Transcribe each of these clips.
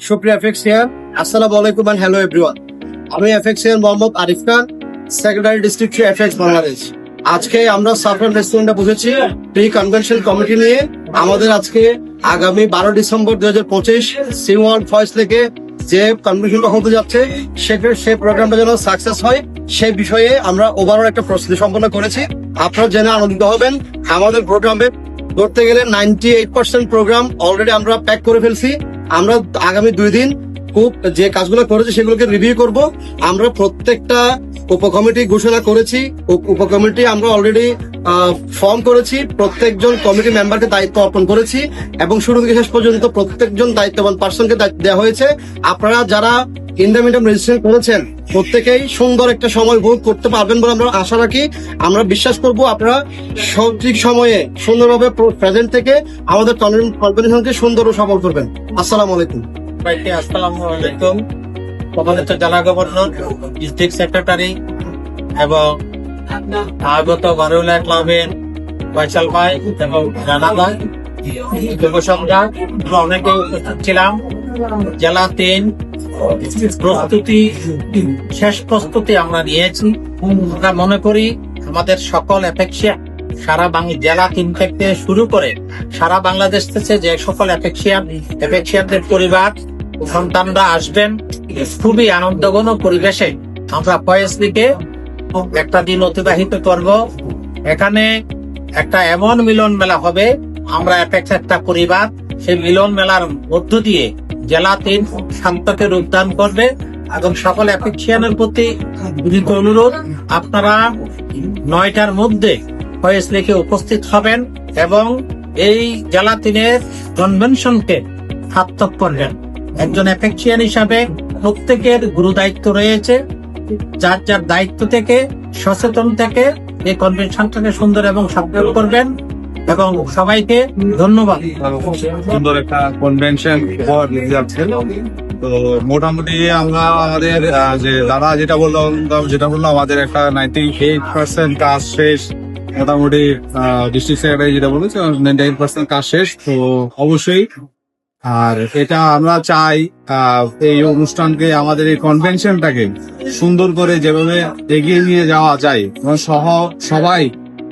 সুপ্রিয় এফএক্সিয়ান, আসসালামু আলাইকুম এন্ড হ্যালো এভরিওয়ান। আমি এফএক্সিয়ান Mohammad Arif Khan, secretary district FX Bangladesh. আজকে আমরা সাফরান রেস্টুরেন্টে বসেছি প্রি কনভেনশন কমিটি নিয়ে। আমাদের আজকে আগামী 12 ডিসেম্বর 2025 C1 ফয়েজ থেকে যে কনভেনশনটা হতে যাচ্ছে সেই প্রোগ্রামটা যেন সাকসেস হয় সেই বিষয়ে আমরা ওভারঅল একটা প্রস্তুতি সম্পন্ন করেছি। আপনারা জেনে আনন্দিত হবেন। আমাদের প্রোগ্রামে ধরতে গেলে 98% প্রোগ্রাম অলরেডি আমরা প্যাক করে ফেলছি। আমরা আগামী 2 দিন খুব যে কাজগুলো করেছি সেগুলোকে রিভিউ করব। আমরা প্রত্যেকটা উপকমিটি ঘোষণা করেছি, উপকমিটি আমরা অলরেডি ফর্ম করেছি, প্রত্যেকজন কমিটি মেম্বারকে দায়িত্ব অর্পণ করেছি এবং শুরু থেকে শেষ পর্যন্ত প্রত্যেকজন দায়িত্ববান পার্সনকে দায়িত্ব দেওয়া হয়েছে। আপনারা যারা ইন্টারমিডিয়েট রেজিস্ট্রেশন করেছেন প্রত্যেকেই সুন্দর একটা সময় উপভোগ করতে পারবেন বলে আমরা আশা রাখি। আমরা বিশ্বাস করব আপনারা সঠিক সময়ে সুন্দরভাবে প্রেজেন্ট থেকে আমাদের কনভেনশনকে সুন্দর ও সফল করবেন। আসসালামু আলাইকুম। আসসালামু আলাইকুম। সম্মানিত জেলা গভর্নর, ডিস্ট্রিক্ট সেক্রেটারি এবং আগত বারুলা ক্লাবের ফয়সাল ভাই এবং রানা ভাই, যুব সম্রাট, অনেকে উপস্থিত ছিলাম। জেলা 3 প্রস্তুতি, শেষ প্রস্তুতি আমরা নিয়েছি। আমরা মনে করি আমাদের সকল এফেক্সিয়া সারা জেলা 3 থেকে শুরু করে সারা বাংলাদেশ থেকে যে সকল এফেক্সিয়ানদের পরিবার সন্তানরা আসবেন, খুবই আনন্দঘন পরিবেশে আমরা ফয়েজলিকে একটা দিন অতিবাহিত করব। এখানে একটা এমন মিলন মেলা হবে, আমরা একটা পরিবার সেই মিলন মেলার মধ্য দিয়ে জেলা 3 শান্তকে রূপদান করবে এবং সকল এফেক্সিয়ানের প্রতি বিনীত অনুরোধ, আপনারা 9টার মধ্যে ফয়েজলিকে উপস্থিত হবেন এবং এই জেলা 3-এর কনভেনশনকে সার্থক করবেন। একজন এফেক্সিয়ান হিসাবে প্রত্যেকের গুরু দায়িত্ব রয়েছে। যার যার দায়িত্ব থেকে সচেতন থেকে এই কনভেনশনটাকে সুন্দর এবং সার্থক করবেন এবং সবাইকে ধন্যবাদ। সুন্দর একটা কনভেনশন উপহার নিয়ে যাচ্ছে। তো মোটামুটি আমরা আমাদের যে দাদা যেটা বললো আমাদের একটা 98% কাজ শেষ। মোটামুটি ডিস্ট্রিক্ট সেক্রেটারি যেটা বলেছে 98% কাজ শেষ। তো অবশ্যই আর এটা আমরা চাই এই অনুষ্ঠানকে, আমাদের এই কনভেনশনটাকে সুন্দর করে যেভাবে এগিয়ে নিয়ে যাওয়া যায় এবং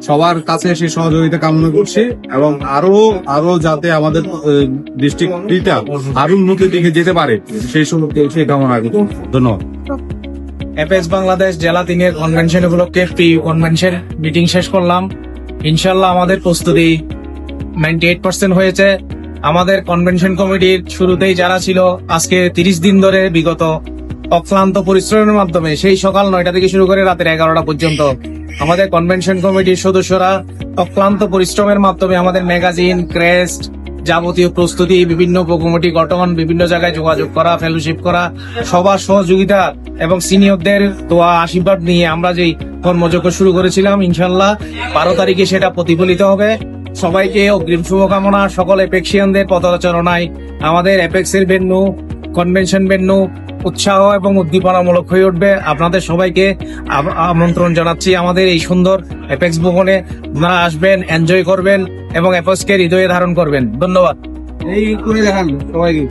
সবার কাছে সেই সহযোগিতা কামনা করছি এবং আরো যাতে আমাদের ডিস্ট্রিক্টটা আরো উন্নতির দিকে যেতে পারে সেই কামনা করছি। ধন্যবাদ। এফএক্স বাংলাদেশ জেলা 3-এর কনভেনশন উপলক্ষে প্রি কনভেনশন মিটিং শেষ করলাম। ইনশাল্লাহ আমাদের প্রস্তুতি 98% হয়েছে। আমাদের কনভেনশন কমিটির শুরুতেই যারা ছিল, আজকে 30 দিন ধরে বিগত অক্লান্ত পরিশ্রমের মাধ্যমে সেই সকাল 9টা থেকে শুরু করে রাতের 11টা পর্যন্ত আমাদের কনভেনশন কমিটির সদস্যরা অক্লান্ত পরিশ্রমের মাধ্যমে আমাদের ম্যাগাজিন, ক্রেস্ট, যাবতীয় প্রস্তুতি, বিভিন্ন উপকমিটি গঠন, বিভিন্ন জায়গায় যোগাযোগ করা, ফেলোশিপ করা, সবার সহযোগিতা এবং সিনিয়রদের দোয়া আশীর্বাদ নিয়ে আমরা যেই কর্মযজ্ঞ শুরু করেছিলাম, ইনশাল্লাহ 12 তারিখে সেটা প্রতিফলিত হবে। সবাইকে অগ্রিম শুভকামনা। সকল এফেক্সিয়ানদের পদচারণায় আমাদের এফেক্সের ভেন্যু, কনভেনশন ভেন্যু উৎসাহ এবং উদ্দীপনামূলক হয়ে উঠবে। আপনাদের সবাইকে আমন্ত্রণ জানাচ্ছি আমাদের এই সুন্দর এফেক্স ভবনে। আপনারা আসবেন, এনজয় করবেন এবং এফেক্সকে হৃদয়ে ধারণ করবেন। ধন্যবাদ। এই করে দেখান সবাইকে।